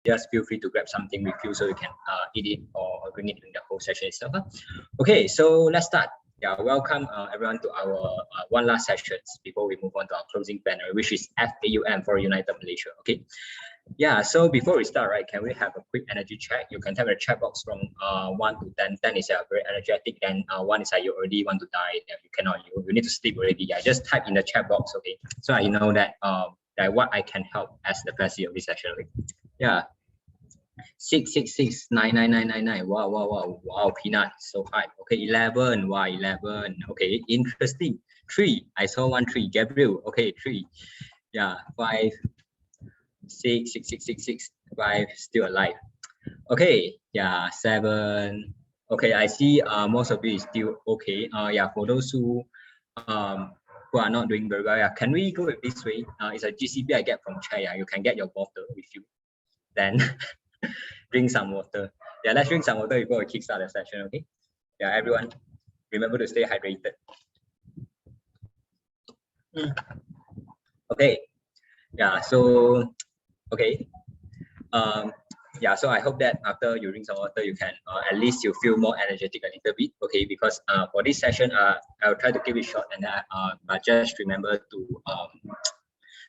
just feel free to grab something with you so you can eat it or bring it in the whole session itself. Okay, so let's start. Yeah, welcome everyone to our one last sessions before we move on to our closing plenary, which is FAUM for United Malaysia. Okay. Yeah, so before we start, right, can we have a quick energy check? You can type a chat box from 1 to 10. 10 is very energetic, and 1 is you already want to die. You cannot, you need to sleep already. Yeah, just type in the chat box, okay? So I know that that what I can help as the facilitator of this session. Okay? Yeah. 6669999. Wow, peanut, so high. Okay, 11. Wow, 11. Okay, interesting. 3. I saw 1 3. Gabriel. Okay, 3. Yeah, 5. 6, 5, still alive. Okay, yeah, 7. Okay, I see most of you is still okay. Yeah, for those who are not doing very well, yeah, can we go this way? It's a GCP I get from Chai. Yeah, you can get your bottle with you. Then drink some water. Yeah, let's drink some water before we kickstart the session, okay? Yeah, everyone, remember to stay hydrated. Okay, yeah, so okay. Yeah, so I hope that after you drink some water, you can at least you feel more energetic a little bit, okay? Because for this session, I'll try to keep it short, and but just remember to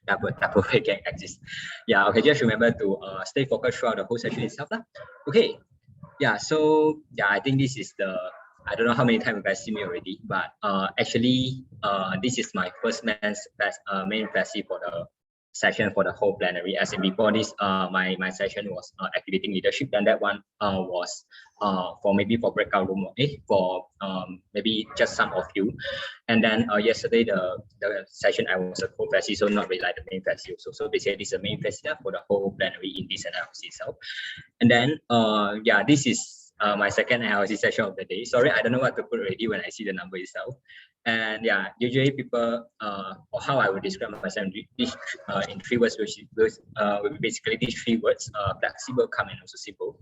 that word can exist. Yeah, okay, just remember to stay focused throughout the whole session itself. Okay, yeah, so yeah, I think this is the, I don't know how many times you guys see me already, but actually this is my first main facet for the session for the whole plenary. As in before this, my session was activating leadership, and that one was for maybe for breakout room, for maybe just some of you. And then yesterday the session I was a co-facilitator, so not really like the main facilitator. So basically this is the main facilitator for the whole plenary in this analysis itself. And then yeah, this is my second analysis session of the day. Sorry, I don't know what to put already when I see the number itself. And yeah, usually people, or how I would describe myself in 3 words, which is basically these 3 words: flexible, calm, and also simple.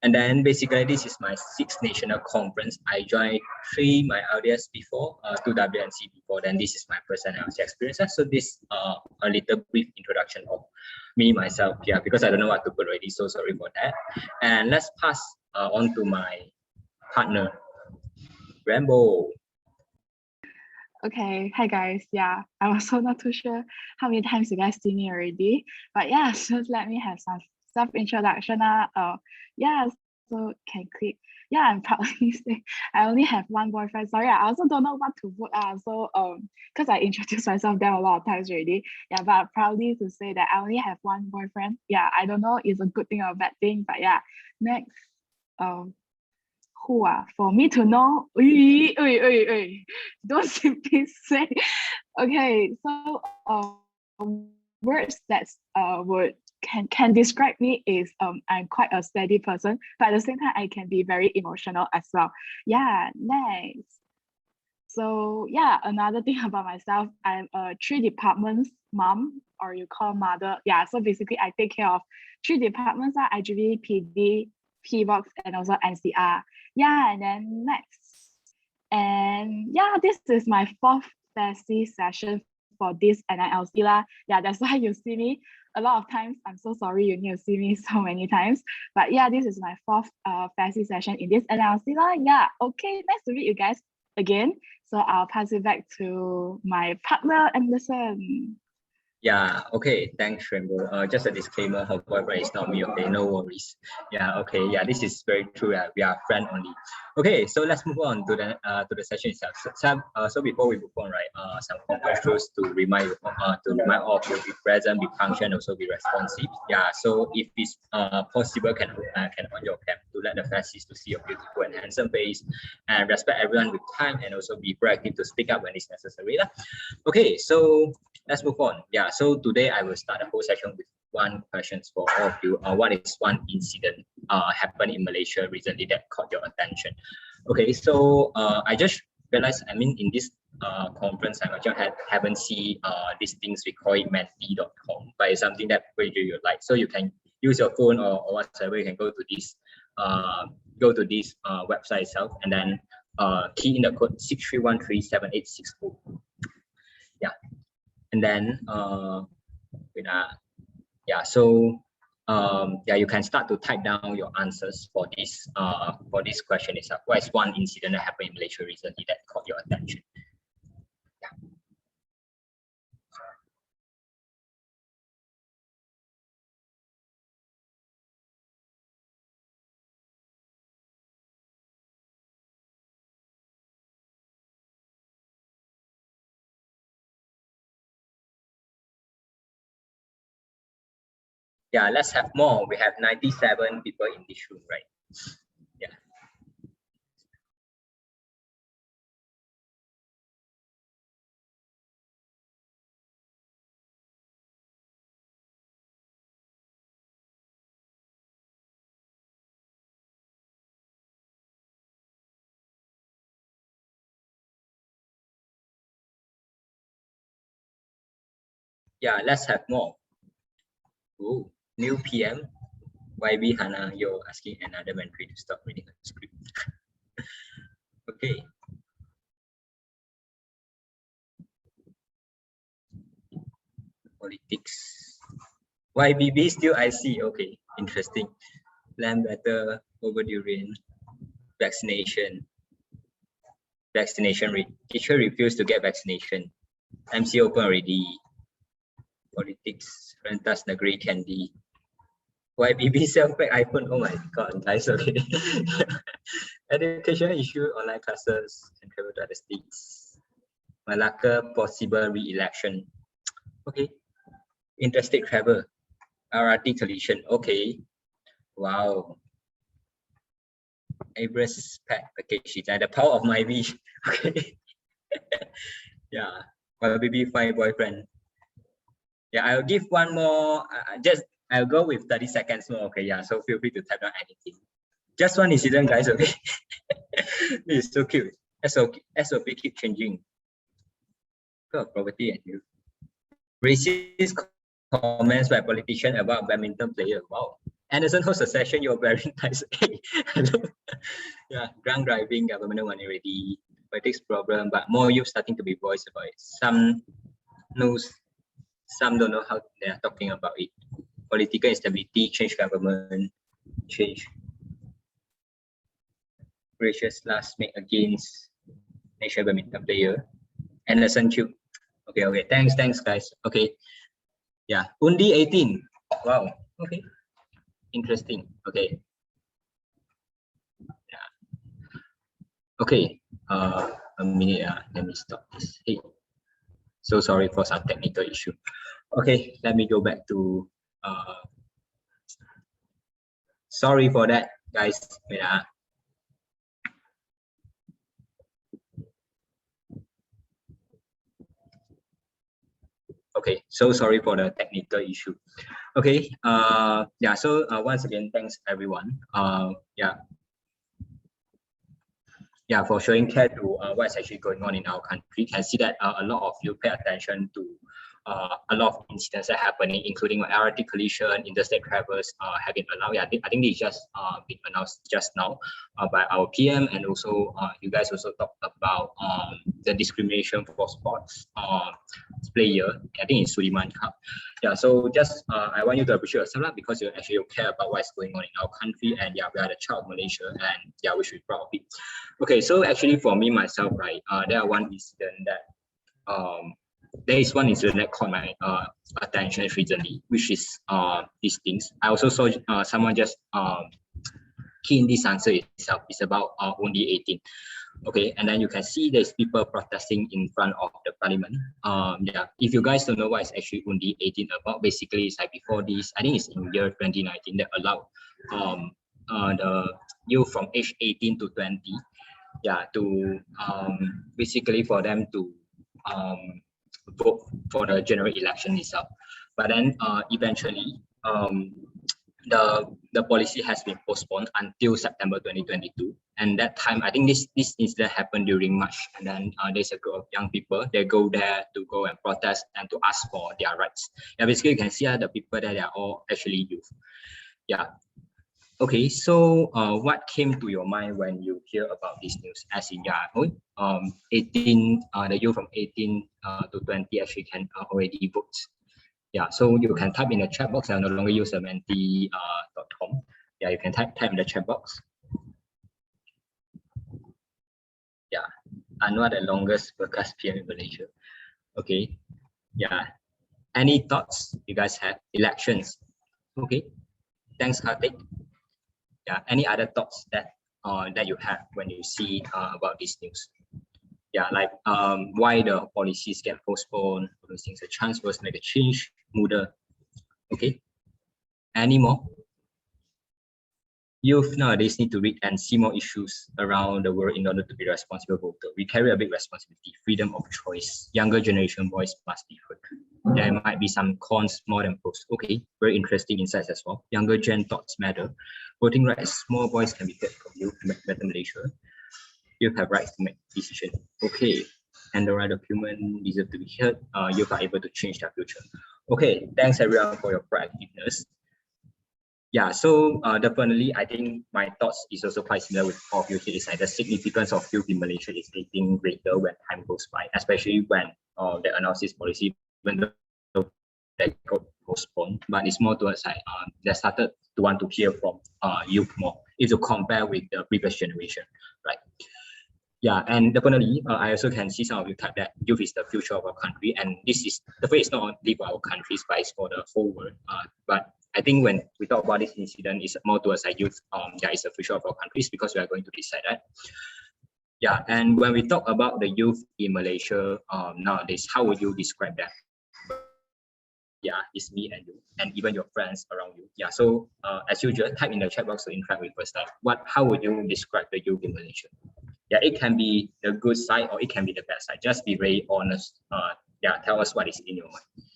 And then basically this is my 6th national conference. I joined 3 my LDS before, 2 WNC before. Then this is my first analysis experience. So this a little brief introduction of me myself. Yeah, because I don't know what to put already. So sorry for that. And let's pass on to my partner, Rambo. Okay, hi guys. Yeah, I'm also not too sure how many times you guys see me already, but yeah, just let me have some self-introduction. Yeah, so can click. Yeah, I'm proudly say I only have 1 boyfriend. Sorry, I also don't know what to put. So because I introduced myself there a lot of times already. Yeah, but proudly to say that I only have 1 boyfriend. Yeah, I don't know it's a good thing or a bad thing, but yeah. Next, who are for me to know? Don't simply say. Okay, so words that would can describe me is I'm quite a steady person, but at the same time I can be very emotional as well. Yeah, next. So yeah, another thing about myself, I'm a 3 departments mom, or you call mother. Yeah, so basically I take care of 3 departments: IGV, PD, PBox, and also NCR. Yeah, and then next. And yeah, this is my 4th FASI session for this NILC. Yeah, that's why you see me a lot of times. I'm so sorry you need to see me so many times. But yeah, this is my 4th FASI session in this NILC. Yeah, okay, nice to meet you guys again. So I'll pass it back to my partner, Anderson. Yeah, okay, thanks, Rainbow. Just a disclaimer, her boyfriend is not me, okay, no worries. Yeah, okay, yeah, this is very true. We are friends only. Okay, so let's move on to the session itself. So before we move on, right, some conference rules to remind you, all of you: be present, be punctual, and also be responsive. Yeah, so if it's possible, can on your cam to let the faces to see your beautiful and handsome face, and respect everyone with time, and also be proactive to speak up when it's necessary. Okay, so let's move on. Yeah, so today I will start the whole session with 1 question for all of you. What is 1 incident happened in Malaysia recently that caught your attention? Okay, so I just realized, I mean, in this conference, I haven't seen these things. We call it menti.com, but it's something that you like. So you can use your phone or whatever. You can go to this website itself, and then key in the code 63137864. Yeah. And then yeah, so yeah, you can start to type down your answers for this question itself. What is one incident that happened in Malaysia recently that caught your attention? Yeah, let's have more. We have 97 people in this room, right? Yeah. Yeah, let's have more. Ooh, new PM. YB Hana, you're asking another mentee to stop reading the script. Okay. Politics. YBB still IC. Okay, interesting. Plan better over durian. Vaccination. Vaccination rate. Teacher refused to get vaccination. MC open already. Politics. Rentas negeri candy. YBB self-pack iPhone. Oh my god, guys. Okay. Education issue, online classes, and travel to other states. Malacca possible re-election. Okay. Interstate travel. RRT collision. Okay. Wow. Abras pack package. The power of my wish. Okay. Yeah. YBB find boyfriend. Yeah, I'll give one more. I'll go with 30 seconds more. Okay, yeah. So feel free to type down anything. Just one incident, guys. Okay. This is so cute. SOP keep changing. Property and you. Racist comments by politician about badminton player. Wow. Anderson hosts a session. You're very nice. Hello. Yeah. Drunk driving, government money already. Politics problem, but more youth starting to be voiced about it. Some knows. Some don't know how they are talking about it. Political instability, change government, change. Gracious last make against national badminton player. Anderson Chu. Okay. Thanks, guys. Okay. Yeah. Undi 18. Wow. Okay. Interesting. Okay. Yeah. Okay. A minute. Let me stop this. Hey. So sorry for some technical issue. Okay, let me go back to sorry for that, guys. Yeah. Okay, so sorry for the technical issue. Okay, yeah, so once again, thanks everyone. Yeah, for showing care to what's actually going on in our country. You can see that a lot of you pay attention to a lot of incidents that are happening, including LRT collision, interstate travels have been allowed. Yeah, I think they just been announced just now by our PM, and also you guys also talked about the discrimination for sports player. I think it's Suleiman Cup. Yeah, so just I want you to appreciate yourself because you actually care about what's going on in our country, and yeah, we are the child of Malaysia, and yeah, we should be proud of it. Okay, so actually for me myself, right, there are one incident that there is one incident that caught my attention recently, which is these things. I also saw someone just key in this answer itself. It's about only 18. Okay, and then you can see there's people protesting in front of the parliament. Yeah, if you guys don't know what is actually only 18 about, basically it's like before this, I think it's in year 2019 that allowed the youth from age 18 to 20, yeah, to basically for them to vote for the general election itself. But then eventually the policy has been postponed until September 2022, and that time I think this incident happened during March, and then there's a group of young people, they go there to go and protest and to ask for their rights. Yeah, basically you can see the people there, they are all actually youth. Yeah. Okay, so what came to your mind when you hear about this news? As in, yeah, 18, the youth from 18 to 20 actually can already vote. Yeah, so you can type in the chat box. I no longer use menti.com. Yeah, you can type in the chat box. Yeah, Anwar, the longest broadcast PM in Malaysia. Okay, yeah. Any thoughts you guys have? Elections. Okay, thanks, Karthik. Yeah, any other thoughts that you have when you see about this news? Yeah, like why the policies get postponed, those things, a chance for us to make a change, muda. Okay, any more? Youth nowadays need to read and see more issues around the world in order to be a responsible voter. We carry a big responsibility, freedom of choice. Younger generation voice must be heard. There might be some cons more than pros. Okay, very interesting insights as well. Younger gen thoughts matter. Voting rights, small voice can be heard from you to make better Malaysia. You have rights to make decisions. Okay, and the right of human deserve to be heard. You are able to change their future. Okay, thanks everyone for your proactiveness. Yeah, so definitely, I think my thoughts is also quite similar with all of you here. Is like the significance of youth in Malaysia is getting greater when time goes by, especially when they announce this policy, even though they got postponed. But it's more towards like they started to want to hear from youth more if you compare with the previous generation, right? Yeah, and definitely, I also can see some of you type that youth is the future of our country, and this is the phrase not only for our countries, but it's for the whole world. But I think when we talk about this incident, it's more towards like youth. Yeah, it's the future of our countries because we are going to decide that. Yeah, and when we talk about the youth in Malaysia nowadays, how would you describe that? Yeah, it's me and you, and even your friends around you. Yeah, so as usual, type in the chat box to interact with us. How would you describe the youth in Malaysia? Yeah, it can be the good side or it can be the bad side. Just be very honest. Yeah, tell us what is in your mind.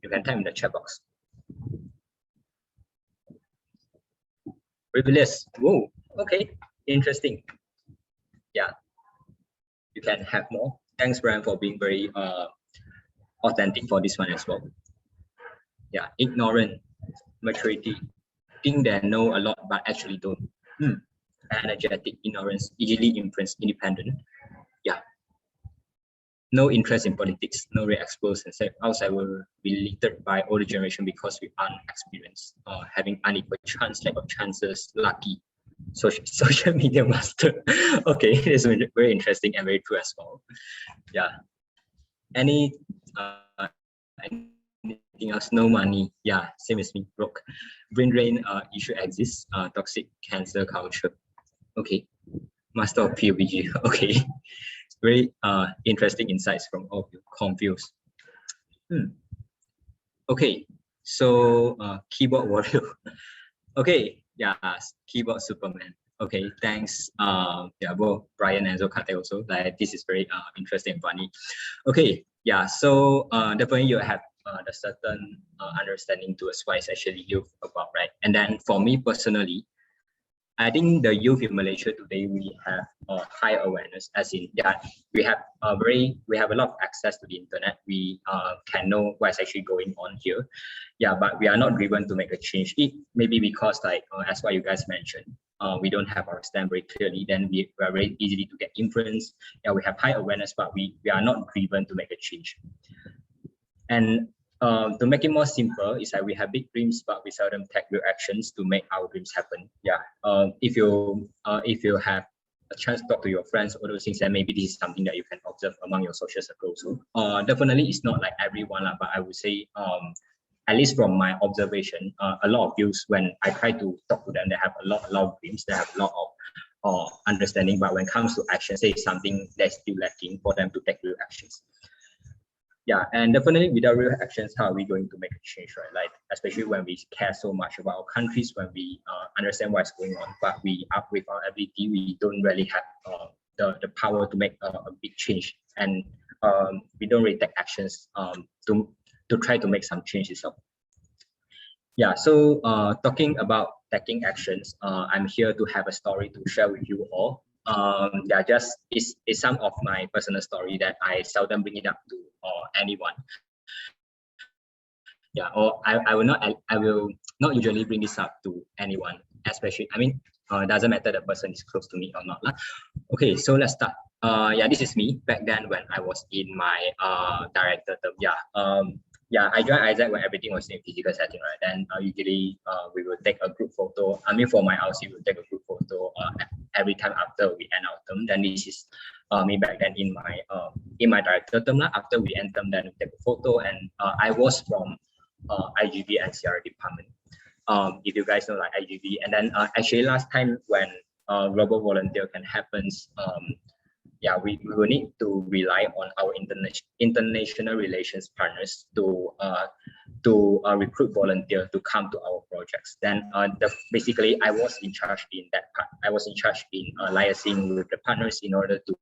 You can type in the chat box. Rebellious. Whoa, okay, interesting. Yeah, you can have more. Thanks, Brian, for being very authentic for this one as well. Yeah, ignorant, maturity, think they know a lot but actually don't. Energetic, ignorance, easily influenced, independent. Yeah. No interest in politics, no real exposed and said outside will be littered by older generation because we aren't experienced, having unequal chance, lack of chances, lucky. Social media master. Okay, it's very interesting and very true as well. Yeah. Anything else? No money. Yeah, same as me, broke. Brain drain issue exists. Toxic cancer culture. Okay. Master of PUBG. Okay. Very interesting insights from all of you. Confused. Okay. So keyboard warrior. Okay. Yeah. Keyboard Superman. Okay. Thanks. Yeah, both Brian and Zokate also. Like this is very interesting and funny. Okay. Yeah. So definitely you have the certain understanding towards what is actually youth about, right? And then for me personally, I think the youth in Malaysia today, we have high awareness, as in, yeah, we have a lot of access to the internet. We can know what's actually going on here. Yeah, but we are not driven to make a change. It maybe because like as what you guys mentioned, we don't have our stand very clearly, then we are very easily to get influenced. Yeah, we have high awareness, but we are not driven to make a change. And to make it more simple, is that we have big dreams, but we seldom take real actions to make our dreams happen. Yeah. If you have a chance to talk to your friends, all those things, then maybe this is something that you can observe among your social circles. So definitely it's not like everyone, but I would say at least from my observation, a lot of youths, when I try to talk to them, they have a lot of dreams, they have a lot of understanding, but when it comes to action, say something that's still lacking for them to take real actions. Yeah, and definitely without real actions, how are we going to make a change, right? Like, especially when we care so much about our countries, when we understand what's going on, but we up with our ability, we don't really have the power to make a big change, and we don't really take actions to try to make some change itself. Yeah, so talking about taking actions, I'm here to have a story to share with you all. Yeah, just is some of my personal story that I seldom bring it up to anyone. Yeah, or I will not usually bring this up to anyone, especially, I mean, it doesn't matter the person is close to me or not. Okay, so let's start. Yeah, this is me back then when I was in my director term. Yeah, yeah, I joined Isaac when everything was in physical setting, right? Then usually we will take a group photo. I mean, for my RC, we'll take a group photo every time after we end our term. Then this is me back then in my director term. After we end term, then we take a photo. And I was from IGV and CR department. If you guys know like IGV, and then actually last time when global volunteer can happens, yeah, we will need to rely on our international relations partners to recruit volunteers to come to our projects. Then basically I was in charge in that part. I was in charge in liaising with the partners in order to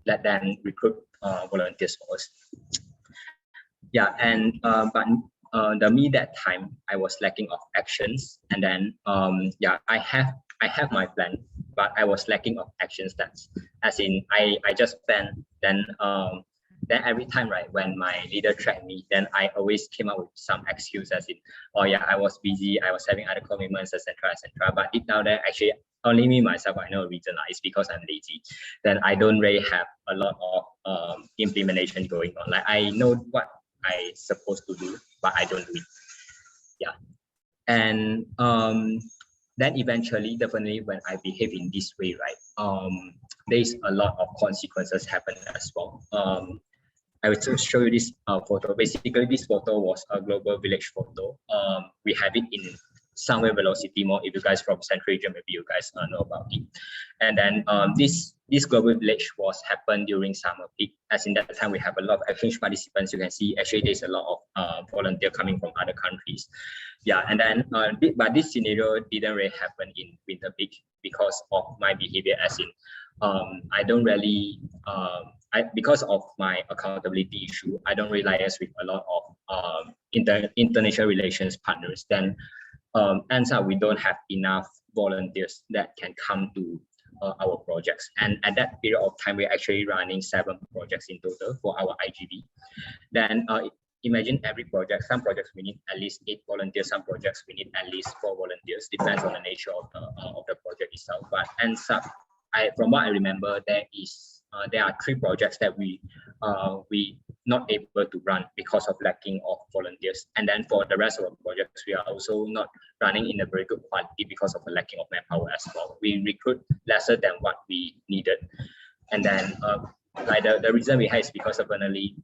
let them recruit volunteers for us. Yeah, and but me that time I was lacking of actions, and then yeah, I have my plan, but I was lacking of actions. That's as in I just plan. Then every time, right, when my leader tracked me, then I always came up with some excuse as in, oh yeah, I was busy, I was having other commitments, etc., etc. But deep down there, actually, only me myself I know a reason. It's because I'm lazy. Then I don't really have a lot of implementation going on. Like I know what I supposed to do, but I don't do it. Yeah, and then eventually, definitely when I behave in this way, right, there's a lot of consequences happen as well. I will just show you this photo. Basically, this photo was a global village photo. We have it in somewhere Velocity Mall. If you guys from Central Asia, maybe you guys know about it. And then this global village was happened during summer peak. As in that time, we have a lot of exchange participants. You can see actually there's a lot of volunteer coming from other countries. Yeah, and then but this scenario didn't really happen in winter peak because of my behavior. As in, I don't really because of my accountability issue, I don't liaise with a lot of international relations partners. Then ends up we don't have enough volunteers that can come to our projects. And at that period of time, we're actually running 7 projects in total for our IGB. Then imagine every project, some projects we need at least 8 volunteers, some projects we need at least 4 volunteers, depends on the nature of the project itself. But ends up, from what I remember, there are 3 projects that we not able to run because of lacking of volunteers. And then for the rest of the projects, we are also not running in a very good quality because of the lacking of manpower as well. We recruit lesser than what we needed. And then like the reason we had is because definitely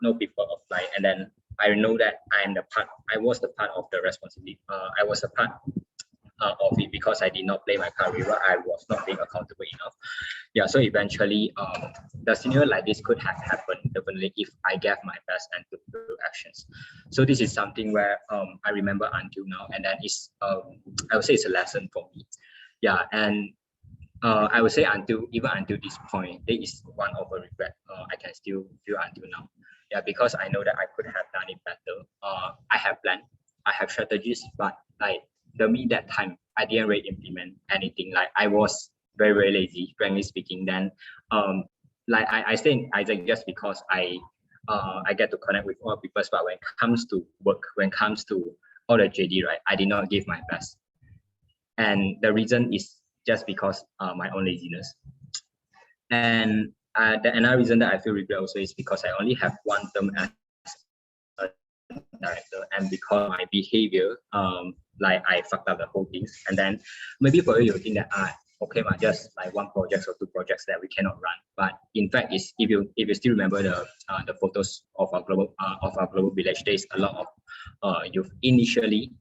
no people apply. And then I know that I was the part of the responsibility. I was a part of it because I did not play my part very well. I was not being accountable enough. Yeah, so eventually the scenario like this could have happened definitely if I gave my best and took the actions. So this is something where I remember until now, and then it's I would say it's a lesson for me. Yeah, and I would say even until this point, there is one of a regret I can still feel until now. Yeah, because I know that I could have done it better. I have planned, I have strategies, but like me that time, I didn't really implement anything. Like I was very, very lazy, frankly speaking. Then like I stay in Isaac just because I get to connect with all people, but when it comes to work, when it comes to all the JD, right, I did not give my best. And the reason is just because my own laziness. And another reason that I feel regret also is because I only have 1 term as a director, and because my behavior, like I fucked up the whole thing. And then maybe for you think that okay, just like 1 project or 2 projects that we cannot run. But in fact, is if you still remember the photos of our global village, there's a lot of youth. Initially,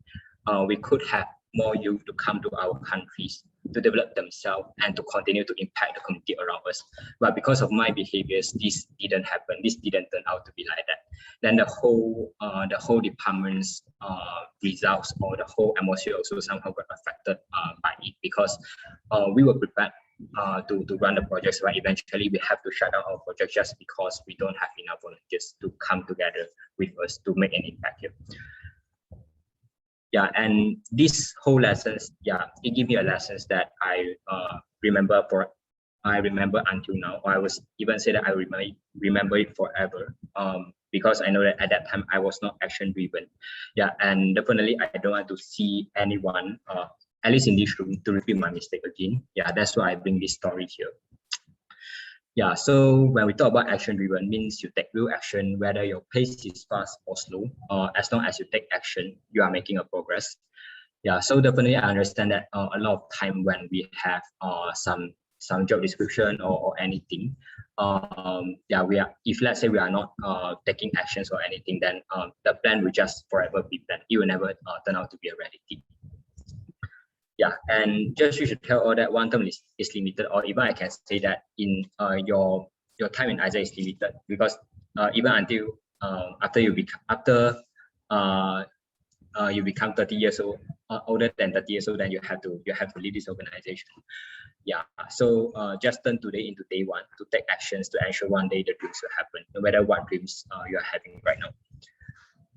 we could have more youth to come to our countries to develop themselves and to continue to impact the community around us. But because of my behaviors, this didn't happen. This didn't turn out to be like that. Then the whole department's results or the whole atmosphere also somehow got affected by it, because we were prepared to run the projects, but eventually we have to shut down our project just because we don't have enough volunteers to come together with us to make an impact here. Yeah, and this whole lessons, yeah, it gave me a lessons that I remember until now. Or I was even say that I remember it forever. Because I know that at that time I was not action driven. Yeah, and definitely I don't want to see anyone, at least in this room, to repeat my mistake again. Yeah, that's why I bring this story here. Yeah, so when we talk about action driven, means you take real action, whether your pace is fast or slow, as long as you take action, you are making a progress. Yeah, so definitely I understand that a lot of time when we have some job description or anything, yeah, we are, if let's say we are not taking actions or anything, then the plan will just forever be planned. It will never turn out to be a reality. Yeah, and just you should tell all that one term is limited, or even I can say that in your time in ISA is limited, because even until after you become 30 years old, older than 30 years old, then you have to leave this organization. Yeah, so just turn today into day one to take actions to ensure one day the dreams will happen, no matter what dreams you are having right now.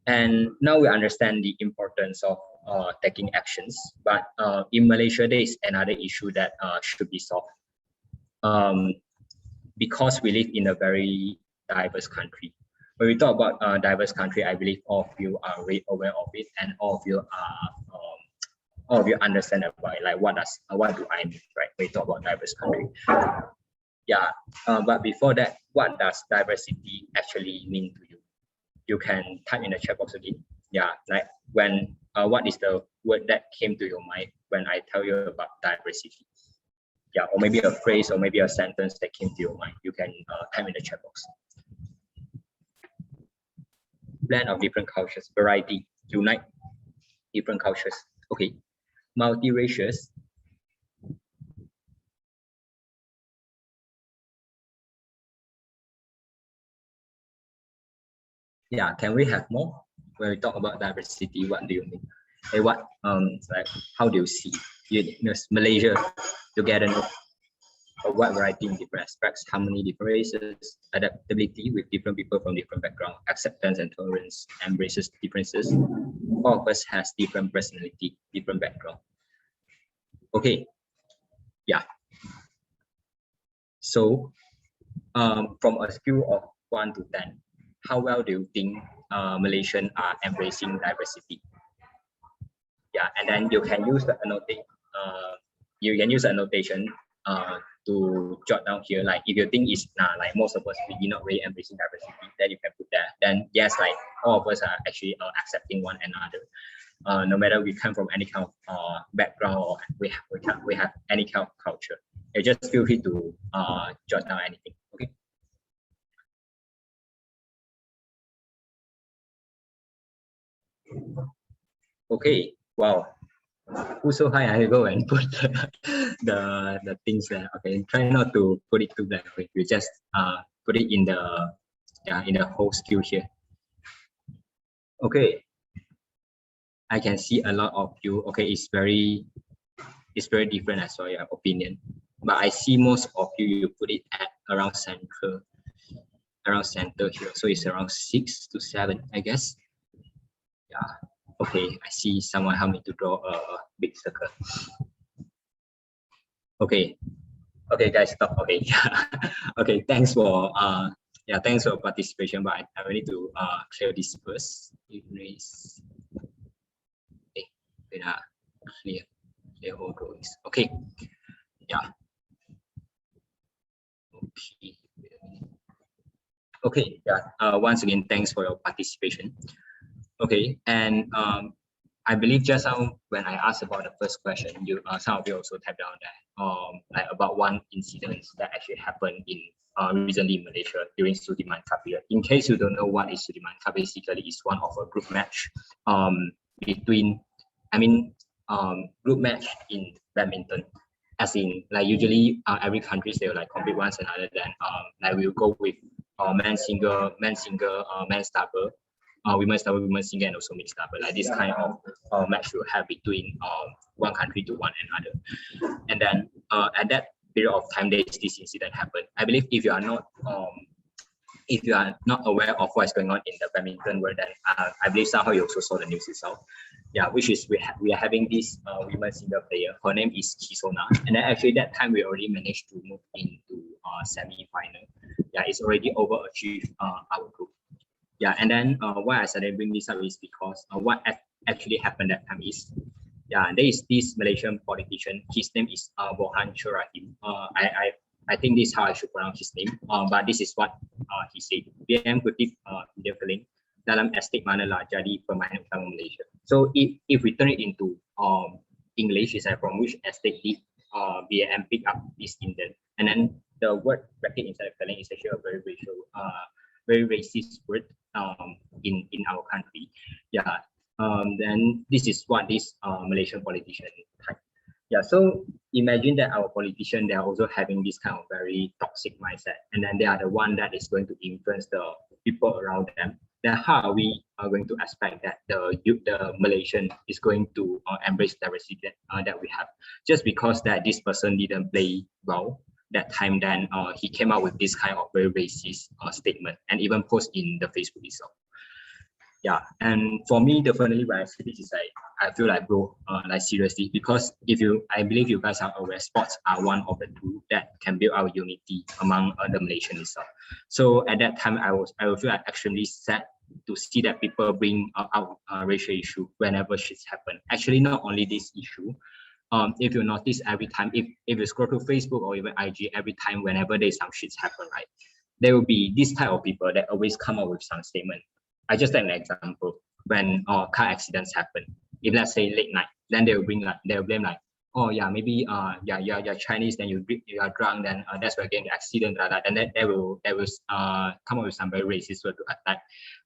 And now we understand the importance of taking actions, but in Malaysia there is another issue that should be solved, because we live in a very diverse country. When we talk about diverse country, I believe all of you are very aware of it, and all of you understand about it, like what do I mean, right? When we talk about diverse country. Yeah, but before that, what does diversity actually mean to you? You can type in the chat box again. Yeah, like when what is the word that came to your mind when I tell you about diversity? Yeah, or maybe a phrase or maybe a sentence that came to your mind. You can type in the chat box. Blend of different cultures, variety, unite different cultures. Okay, multiracial. Yeah, can we have more? When we talk about diversity, what do you mean? Hey, what like how do you see uniqueness? Malaysia together, what variety in different aspects, harmony, different races, adaptability with different people from different background, acceptance and tolerance, embraces differences. All of us has different personality, different background. Okay, yeah. So from a scale of 1 to 10, how well do you think Malaysians are embracing diversity? Yeah, and then you can use the annotation to jot down here. Like if you think it's like most of us we not really embracing diversity, then you can put that. Then yes, like all of us are actually accepting one another, no matter we come from any kind of background, or we have any kind of culture. You just feel free to jot down anything. Okay. Okay. Wow. Who's so high? I go and put the things there. Okay. Try not to put it too black. Okay. You just put it in the whole skill here. Okay. I can see a lot of you. Okay, it's very different as well, your opinion. But I see most of you put it at around center here. So it's around 6 to 7, I guess. Yeah. Okay, I see someone help me to draw a big circle. Okay. Okay, guys, stop. Okay. Okay, thanks for thanks for participation. But I need to clear this first. Erase. Okay, clear all drawings. Okay. Yeah. Okay. Okay. Yeah. Once again, thanks for your participation. Okay, and I believe just now when I asked about the first question, you some of you also typed down that like about one incident that actually happened in recently in Malaysia during Sudirman Cup period. In case you don't know what is Sudirman Cup, basically it's one of a group match between group match in badminton. As in, like usually every country they will like compete once another. Then like we'll go with men's single, men's double, women's double, women's single, and also mixed double. Like this kind of match we'll have between one country to one another. And then at that period of time, there is this incident happened. I believe if you are not aware of what's going on in the badminton world, then I believe somehow you also saw the news itself. Yeah, which is we are having this women's single player. Her name is Kisona, and then actually that time we already managed to move into semi-final. Yeah, it's already overachieved our group. Yeah, and then why I started bring this up is because what actually happened that time is, yeah, there is this Malaysian politician. His name is Bohan Churahim. I think this is how I should pronounce his name. But this is what he said. BM kutip dia keling dalam estate mana lah jadi permainan utama Malaysia. So if we turn it into English, is from which estate did BM pick up this Indian, and then the word bracket inside of keling is actually a very racial, very racist word in our country. Yeah. Then this is what this Malaysian politician type. Yeah, so imagine that our politicians, they are also having this kind of very toxic mindset, and then they are the one that is going to influence the people around them. Then how are we going to expect that the Malaysian is going to embrace diversity that we have? Just because that this person didn't play well that time, then he came out with this kind of very racist statement and even post in the Facebook itself. Yeah, and for me, definitely when I see this, is like I feel like, bro, like seriously, because I believe you guys are aware, sports are one of the two that can build our unity among the Malaysians itself. So at that time, I will feel like extremely sad to see that people bring out racial issue whenever shits happen. Actually, not only this issue. If you notice, every time if you scroll through Facebook or even IG, every time whenever there's some shits happen, right, there will be this type of people that always come up with some statement. I just take an example. When car accidents happen, if let's say late night, then they'll blame like, oh yeah, maybe you're Chinese, then you are drunk, then that's where again the accident, and then they will come up with some very racist word to attack.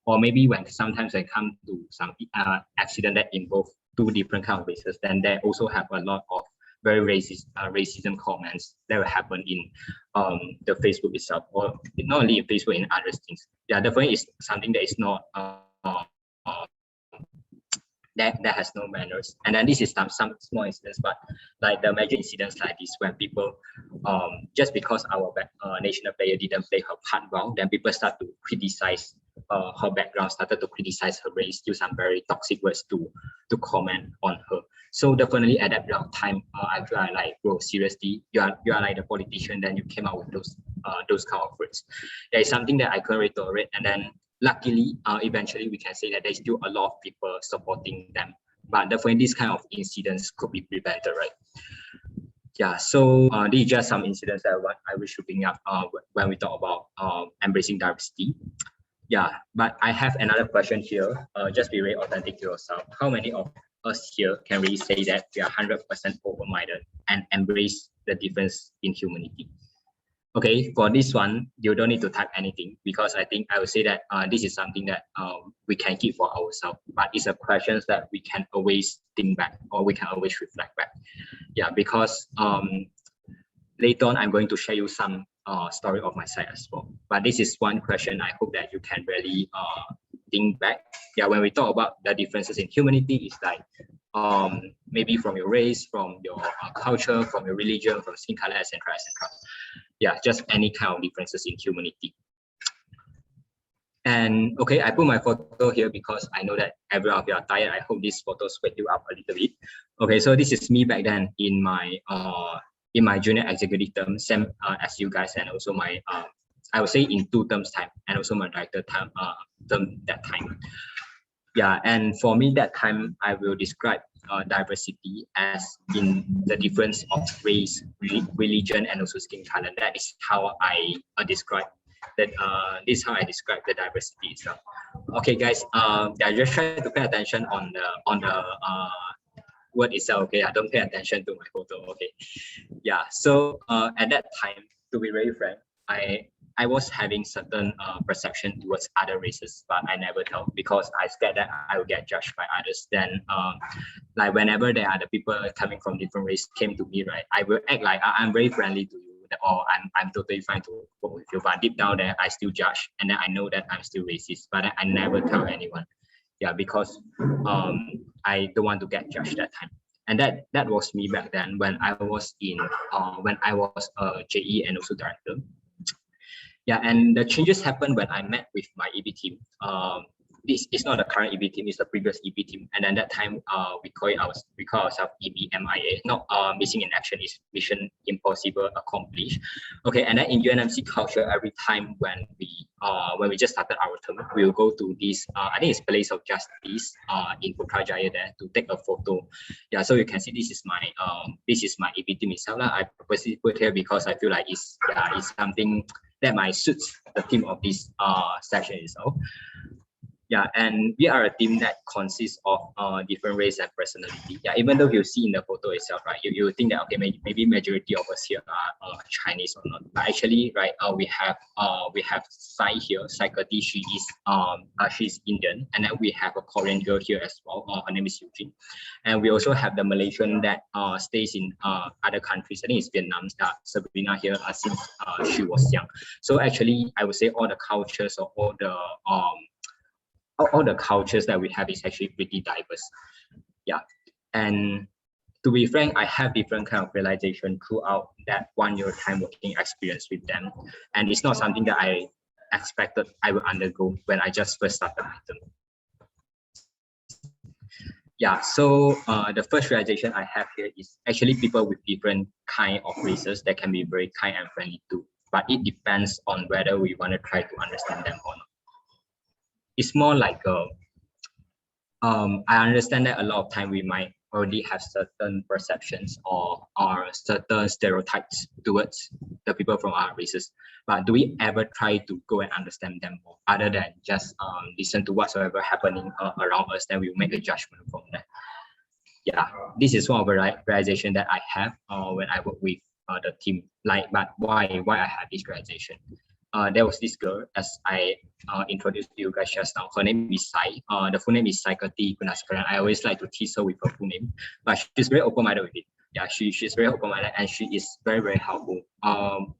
Or maybe when sometimes they come to some accident that involve two different kind of races, then they also have a lot of very racist racism comments that will happen in the Facebook itself, or not only in Facebook, in other things. Yeah, definitely is something that is not that has no manners. And then this is some small incidents, but like the major incidents like this, when people just because our national player didn't play her part well, then people start to criticize her background, started to criticize her race, use some very toxic words to comment on her. So definitely at that period of time, I feel like, bro, seriously, you are like the politician, then you came out with those kind of words. There is something that I couldn't really tolerate, and then luckily, eventually we can say that there's still a lot of people supporting them. But definitely these kind of incidents could be prevented, right? Yeah, so these are just some incidents that I wish to bring up when we talk about embracing diversity. Yeah, but I have another question here. Just be very authentic to yourself. How many of us here can really say that we are 100% open-minded and embrace the difference in humanity? Okay, for this one, you don't need to type anything, because I think I would say that this is something that we can keep for ourselves, but it's a question that we can always think back, or we can always reflect back. Yeah, because later on, I'm going to share you some story of my side as well. But this is one question I hope that you can really think back. Yeah, when we talk about the differences in humanity, it's like maybe from your race, from your culture, from your religion, from skin color, etc., etc. Yeah, just any kind of differences in humanity. And okay, I put my photo here because I know that every of you are tired. I hope this photo sweat you up a little bit. Okay, so this is me back then in my junior executive term, same as you guys, and also my I would say in 2 terms time, and also my director term that time. Yeah, and for me that time, I will describe diversity as in the difference of race, religion, and also skin color. That is how I describe that. This is how I describe the diversity itself. Okay, guys. Yeah, just try to pay attention on the word itself. Okay, I don't pay attention to my photo. Okay. Yeah. So at that time, to be very frank, I was having certain perception towards other races, but I never tell, because I scared that I will get judged by others. Then like whenever there are the people coming from different race came to me, right, I will act like I'm very friendly to you, or I'm totally fine to work with you, but deep down there I still judge, and then I know that I'm still racist, but I never tell anyone. Yeah, because I don't want to get judged that time. And that was me back then when I was a JE and also director. Yeah, and the changes happened when I met with my EB team. this is not the current EB team, it's the previous EB team. And then that time we call ourselves EBMIA, not missing in action is mission impossible accomplished. Okay, and then in UNMC culture, every time when we just started our term, we'll go to this I think it's Place of Justice in Putrajaya there to take a photo. Yeah, so you can see this is my EB team itself. I purposely put here because I feel like it's something that might suits the theme of this session itself. Yeah, and we are a team that consists of different race and personality. Yeah, even though you see in the photo itself, right, you think that okay, maybe majority of us here are Chinese or not. But actually, right, we have Sai here, Saikati. She's Indian, and then we have a Korean girl here as well. Her name is Eugene, and we also have the Malaysian that stays in other countries. I think it's Vietnam. Sabrina here since she was young. So actually, I would say all the cultures or all the cultures that we have is actually pretty diverse. Yeah, and to be frank, I have different kind of realization throughout that 1 year time working experience with them, and it's not something that I expected I would undergo when I just first started with them. Yeah, so the first realization I have here is actually people with different kind of races that can be very kind and friendly too, but it depends on whether we want to try to understand them or not. It's more like I understand that a lot of time we might already have certain perceptions or certain stereotypes towards the people from our races, but do we ever try to go and understand them more other than just listen to whatsoever happening around us, then we will make a judgment from that. Yeah, this is one of the realization that I have when I work with the team. But why I have this realization? There was this girl, as I introduced to you guys just now. Her name is Sai. The full name is Saikati Gunaskaran. I always like to tease her with her full name, but she's very open-minded with it. Yeah, she's very open-minded and she is very, very helpful.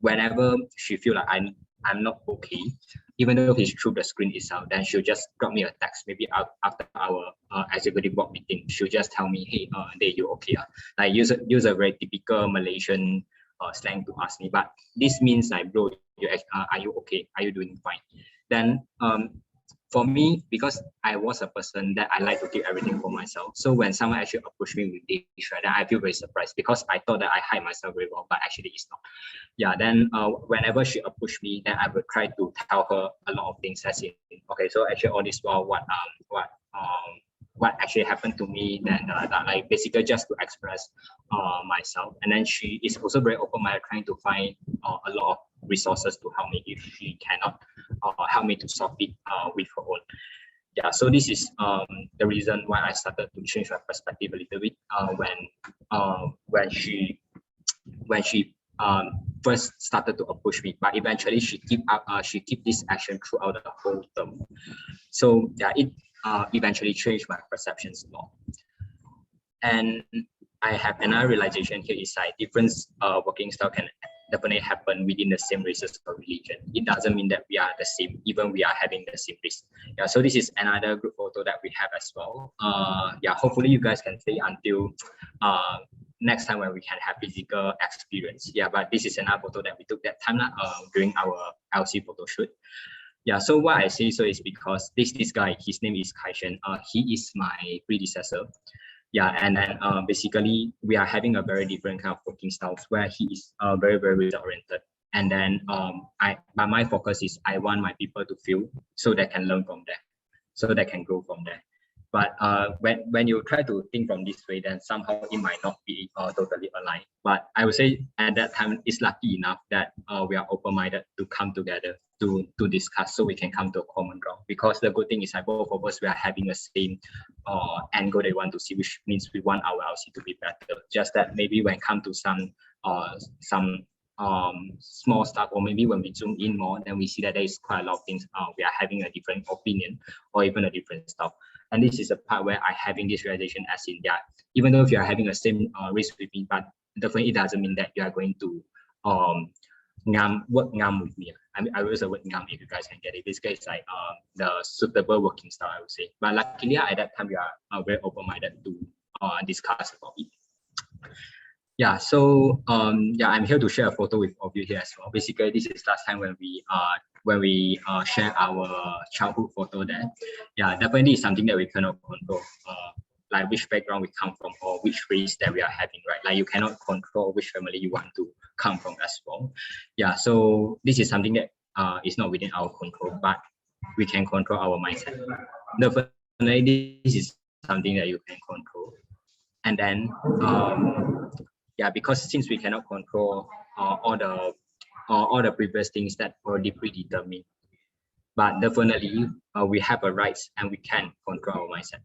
Whenever she feel like I'm not okay, even though it's through the screen itself, then she'll just drop me a text. Maybe after our executive board meeting, she'll just tell me, hey, Day, you okay? Like use a very typical Malaysian slang to ask me, but this means like, bro, are you okay? Are you doing fine? Then for me, because I was a person that I like to keep everything for myself, so when someone actually approached me with this, right, then I feel very surprised because I thought that I hide myself very well, but actually it's not. Yeah, then whenever she approached me, then I would try to tell her a lot of things as in, okay, so actually all this while what actually happened to me, then like basically just to express myself. And then she is also very open-minded, trying to find a lot of resources to help me if she cannot help me to solve it with her own. Yeah, so this is the reason why I started to change my perspective a little bit when she first started to approach me, but eventually she keep this action throughout the whole term. So yeah, it eventually changed my perceptions a lot. And I have another realization here is like different working style can definitely happen within the same races or religion. It doesn't mean that we are the same, even we are having the same race. Yeah, so this is another group photo that we have as well. Yeah, hopefully you guys can stay until next time when we can have physical experience. Yeah, but this is another photo that we took that time during our LC photo shoot. Yeah, so why I say so is because this guy, his name is Kaishen. He is my predecessor. Yeah, and then basically we are having a very different kind of working styles where he is very, very result oriented. And then but my focus is I want my people to feel so they can learn from there, so they can grow from there. But when you try to think from this way, then somehow it might not be totally aligned. But I would say at that time, it's lucky enough that we are open-minded to come together to discuss so we can come to a common ground. Because the good thing is that both of us, we are having the same end goal they want to see, which means we want our LC to be better. Just that maybe when it comes to some small stuff, or maybe when we zoom in more, then we see that there is quite a lot of things we are having a different opinion or even a different stuff. And this is a part where I having this realization as in that even though if you are having the same race with me, but definitely it doesn't mean that you are going to work with me. I mean, I use the word ngam if you guys can get it. Basically, it's like the suitable working style, I would say. But luckily at that time we are very open-minded to discuss about it. Yeah, so yeah, I'm here to share a photo with all of you here as well. Basically, this is last time when we when we share our childhood photo there. Yeah, definitely something that we cannot control. Like which background we come from or which race that we are having, right? Like you cannot control which family you want to come from as well. Yeah, so this is something that is not within our control, but we can control our mindset. Definitely, this is something that you can control. And then, yeah, because since we cannot control all the previous things that already predetermined, but definitely we have a rights and we can control our mindset.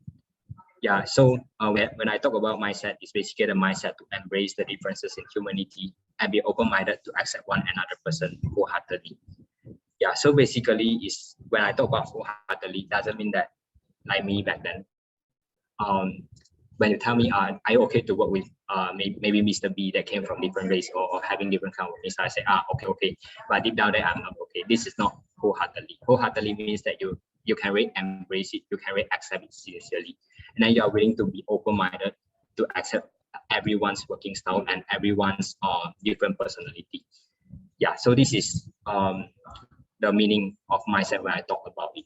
Yeah, so when I talk about mindset, it's basically the mindset to embrace the differences in humanity and be open-minded to accept one another person wholeheartedly. Yeah, so basically is when I talk about wholeheartedly, doesn't mean that like me back then. When you tell me, are you okay to work with maybe Mr. B that came from different race or having different kind of race, I say, okay. But deep down there, I'm not okay. This is not wholeheartedly. Wholeheartedly means that you can really embrace it, you can really accept it sincerely. And then you are willing to be open-minded to accept everyone's working style and everyone's different personality. Yeah, so this is the meaning of mindset when I talk about it.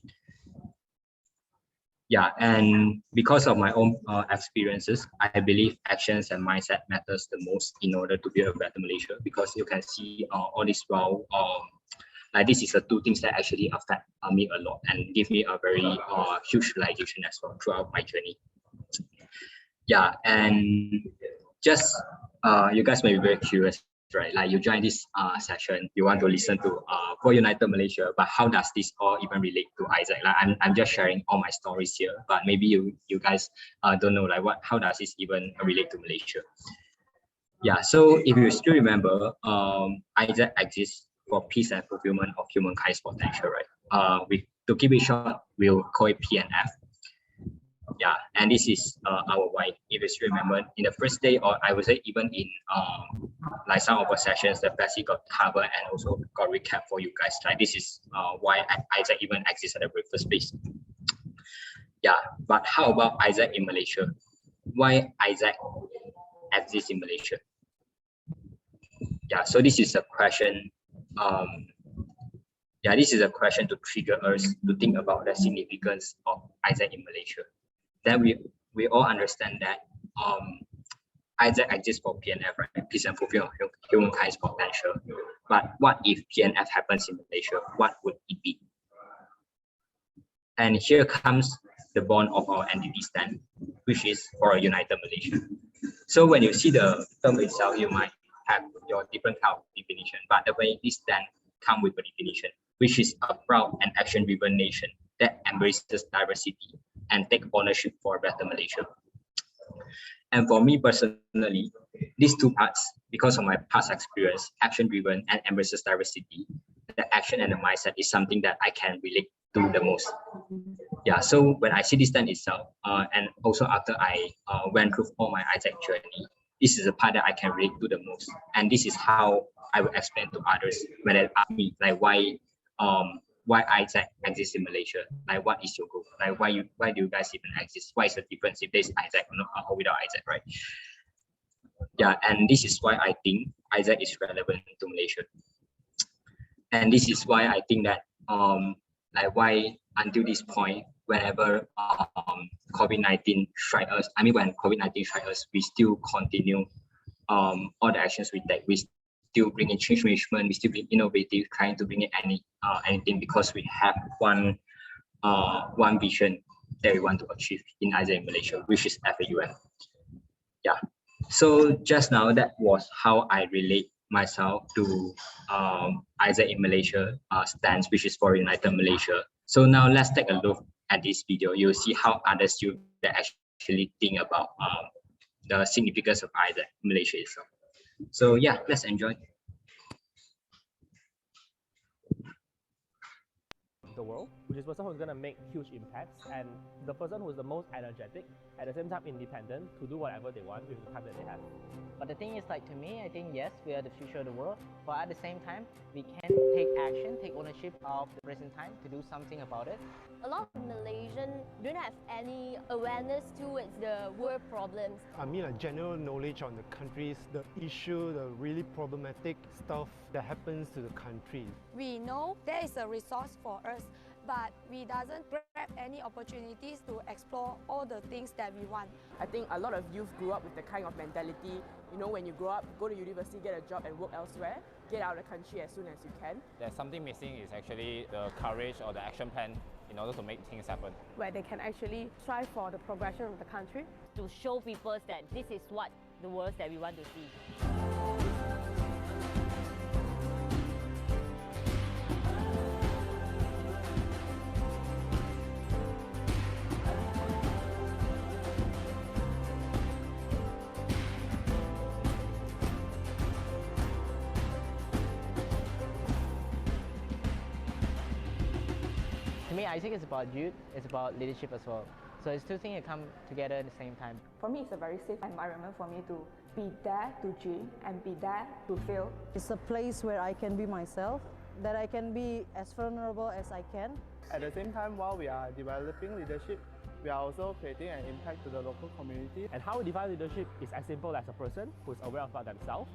Yeah, and because of my own experiences, I believe actions and mindset matters the most in order to build a better Malaysia, because you can see all this while like this is the two things that actually affect me a lot and give me a very huge realization as well throughout my journey. Yeah, and just you guys may be very curious, right? Like you join this session, you want to listen to for United Malaysia, but how does this all even relate to Isaac? Like I'm just sharing all my stories here, but maybe you guys don't know like how does this even relate to Malaysia? Yeah, so if you still remember, Isaac exists for peace and fulfillment of humankind's potential, right? To keep it short, we'll call it PNF. Yeah, and this is our why. If you still remember, in the first day, or I would say even in like some of our sessions, the basic got covered and also got recap for you guys. Like this is why Isaac even exists at the very first place. Yeah, but how about Isaac in Malaysia? Why Isaac exists in Malaysia? Yeah, so this is a question. Yeah, this is a question to trigger us to think about the significance of Isaac in Malaysia. Then we all understand that Isaac exists for PNF, right? Peace and fulfillment of humankind's potential. But what if PNF happens in Malaysia? What would it be? And here comes the bond of our entity stand, which is for a united Malaysia. So when you see the term itself, you might have your different kind of definition, but the way this stand come with a definition, which is a proud and action-driven nation that embraces diversity and take ownership for a better Malaysia. And for me personally, these two parts, because of my past experience, action-driven and embraces diversity, the action and the mindset is something that I can relate to the most. Yeah, so when I see this stand itself, and also after I went through all my Isaac journey, this is the part that I can relate to the most. And this is how I will explain to others when they ask me like why Isaac exists in Malaysia. Like what is your goal? Like why do you guys even exist? What is the difference if there's Isaac or without Isaac, right? Yeah, and this is why I think Isaac is relevant to Malaysia. And this is why I think that like why until this point, whenever COVID-19 strike us, I mean when COVID-19 strike us, we still continue all the actions we take. We still bring in change management, we still be innovative, trying to bring in anything because we have one vision that we want to achieve in Isaac in Malaysia, which is FAUM. Yeah. So just now that was how I relate myself to Isaac in Malaysia stance, which is for United Malaysia. So now let's take a look at this video. You'll see how other students actually think about the significance of Isaac in Malaysia itself. So yeah, let's enjoy. The world which is the person who's going to make huge impacts, and the person who's the most energetic, at the same time independent, to do whatever they want with the time that they have. But the thing is, like, to me, I think yes, we are the future of the world, but at the same time, we can take action, take ownership of the present time to do something about it. A lot of Malaysians don't have any awareness towards the world problems. I mean, a general knowledge on the countries, the issue, the really problematic stuff that happens to the country. We know there is a resource for us, but we doesn't grab any opportunities to explore all the things that we want. I think a lot of youth grew up with the kind of mentality, you know, when you grow up, go to university, get a job and work elsewhere, get out of the country as soon as you can. There's something missing is actually the courage or the action plan in order to make things happen. Where they can actually strive for the progression of the country. To show people that this is what the world that we want to see. To me, Isaac is about youth, it's about leadership as well. So it's two things that come together at the same time. For me, it's a very safe environment for me to be there to dream and be there to fail. It's a place where I can be myself, that I can be as vulnerable as I can. At the same time, while we are developing leadership, we are also creating an impact to the local community. And how we define leadership is as simple as a person who is aware about themselves,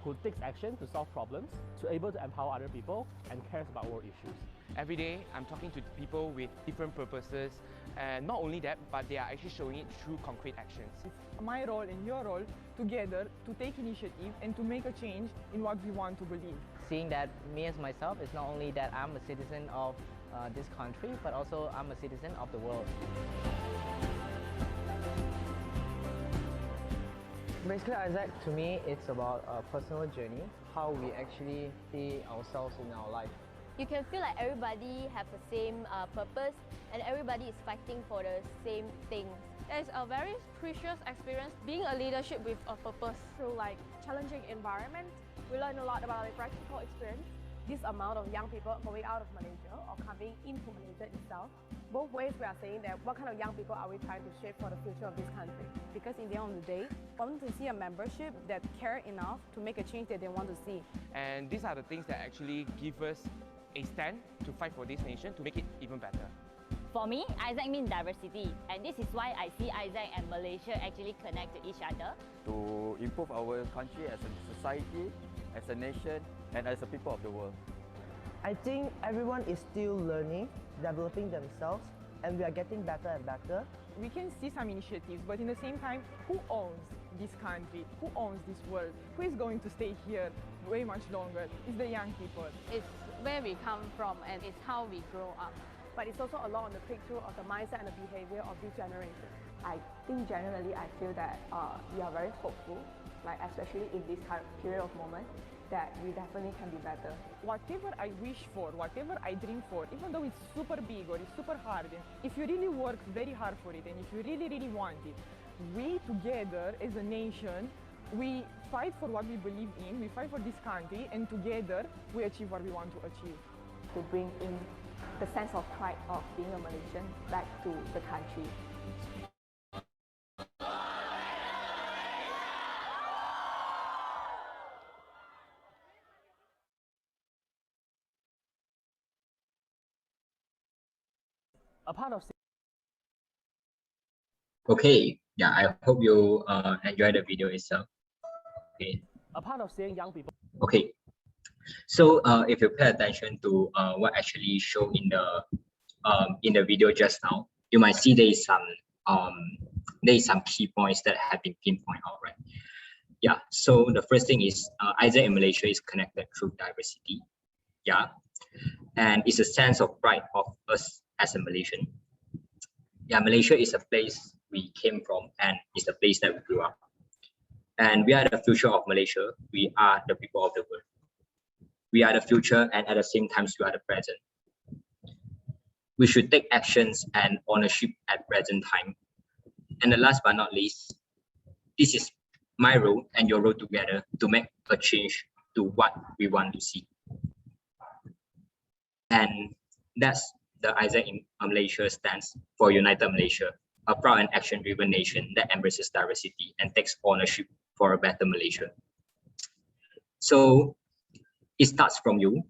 who takes action to solve problems, to able to empower other people, and cares about world issues. Every day, I'm talking to people with different purposes, and not only that, but they are actually showing it through concrete actions. It's my role and your role together to take initiative and to make a change in what we want to believe. Seeing that me as myself is not only that I'm a citizen of this country, but also I'm a citizen of the world. Basically, Isaac, to me, it's about a personal journey, how we actually see ourselves in our life. You can feel like everybody have the same purpose and everybody is fighting for the same things. It's a very precious experience being a leadership with a purpose. Through like challenging environment, we learn a lot about a practical experience. This amount of young people going out of Malaysia or coming into Malaysia itself, both ways we are saying that what kind of young people are we trying to shape for the future of this country? Because in the end of the day, I want to see a membership that care enough to make a change that they want to see. And these are the things that actually give us a stand to fight for this nation to make it even better. For me, Isaac means diversity, and this is why I see Isaac and Malaysia actually connect to each other. To improve our country as a society, as a nation, and as a people of the world. I think everyone is still learning, developing themselves, and we are getting better and better. We can see some initiatives, but in the same time, who owns this country? Who owns this world? Who is going to stay here way much longer? It's the young people. It's where we come from and it's how we grow up. But it's also a lot on the picture of the mindset and the behavior of this generation. I think generally I feel that we are very hopeful, like especially in this period of moment, that we definitely can be better. Whatever I wish for, whatever I dream for, even though it's super big or it's super hard, if you really work very hard for it and if you really, really want it, we together as a nation, we fight for what we believe in, we fight for this country, and together we achieve what we want to achieve. To bring in the sense of pride of being a Malaysian back to the country. A part of Okay, yeah, I hope you enjoy the video itself. Okay. a part of seeing young people. Okay. So if you pay attention to what actually shown in the video just now, you might see there is some key points that have been pinpointed out, right? Yeah. So the first thing is Isaac in Malaysia is connected through diversity. Yeah, and it's a sense of pride of us as a Malaysian. Yeah, Malaysia is a place we came from and it's a place that we grew up. And we are the future of Malaysia. We are the people of the world. We are the future and at the same time we are the present. We should take actions and ownership at present time. And the last but not least, this is my role and your role together to make a change to what we want to see. And that's the Isaac in Malaysia stands for United Malaysia, a proud and action-driven nation that embraces diversity and takes ownership for a better Malaysia. So it starts from you,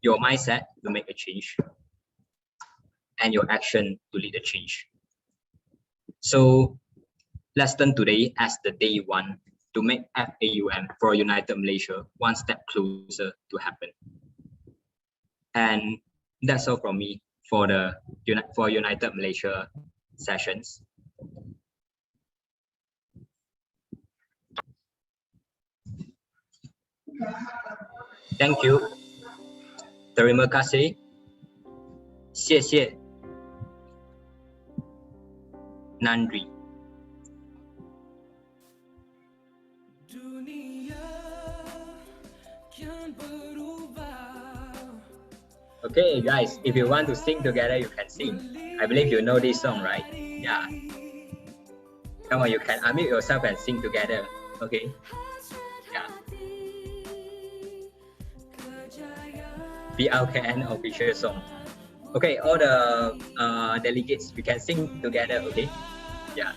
your mindset to make a change, and your action to lead a change. So let's turn today as the day one to make FAUM for United Malaysia one step closer to happen. And that's all from me for the United Malaysia sessions. Thank you. Terima kasih. 谢谢. Nandri. Okay, guys, if you want to sing together, you can sing. I believe you know this song, right? Yeah. Come on, you can unmute yourself and sing together. Okay. Yeah. BLKN official song. Okay, all the delegates, we can sing together. Okay. Yeah.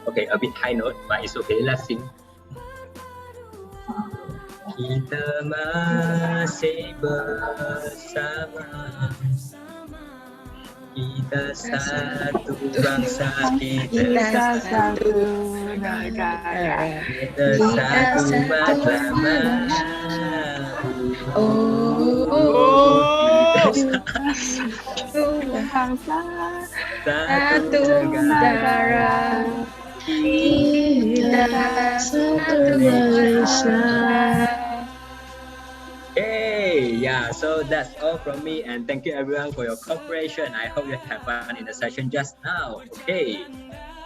Okay, a bit high note, but it's okay. Let's sing. Kita masih bersama. Kita satu bangsa, kita satu negara, kita satu matlamat. Satu bangsa, satu negara, kita satu Malaysia. Hey, yeah, so that's all from me, and thank you everyone for your cooperation. I hope you have fun in the session just now. Okay,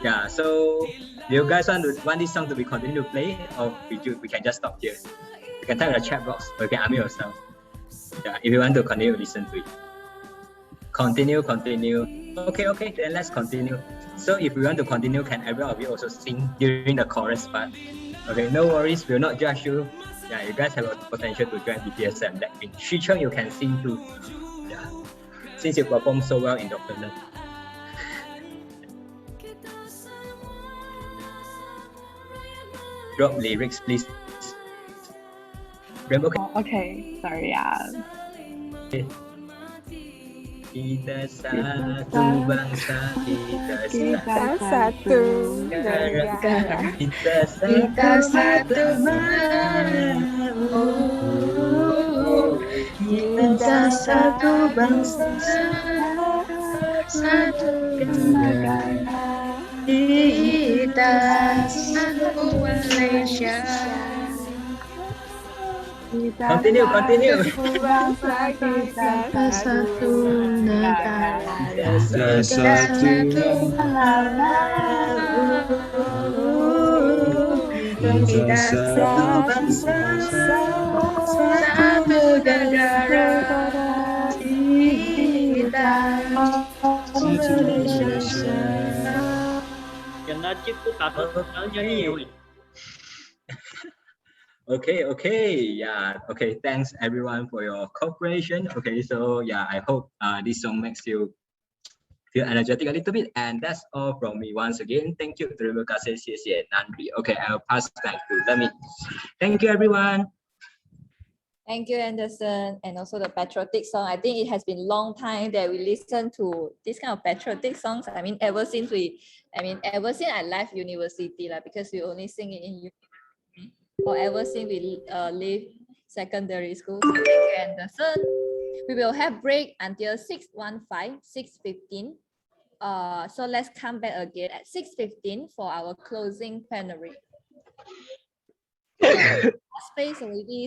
yeah, so do you guys want this song to be continued to play, or we can just stop here? You can type in the chat box, or you can unmute yourself. Yeah, if you want to continue, listen to it. Continue. Okay, then let's continue. So if you want to continue, can everyone of you also sing during the chorus part? Okay, no worries, we'll not judge you. Yeah, you guys have a potential to join BTS and Blackpink. Shicheng, you can sing too. Yeah, since you perform so well in Dr. Love. Drop lyrics, please. Rainbow. Okay, sorry. Okay. Kita satu bangsa, kita satu negara, kita satu kita satu bangsa, satu negara, kita satu Malaysia. Continue. Bangsa kita satu negara, kita satu kita satu bangsa, satu negara, kita satu Malaysia. Okay, yeah, okay, thanks everyone for your cooperation. Okay, so yeah, I hope this song makes you feel energetic a little bit, and that's all from me once again. Thank you. Terima kasih, 谢谢, Nandri. Okay, I'll pass back to Lemmy. Thank you everyone. Thank you, Anderson, and also the patriotic song. I think it has been a long time that we listen to this kind of patriotic songs. I mean, ever since I left university, because we only sing it in university, or ever since we leave secondary school. So thank you, Anderson. We will have break until 6:15, 6:15. So let's come back again at 6:15 for our closing plenary. Space already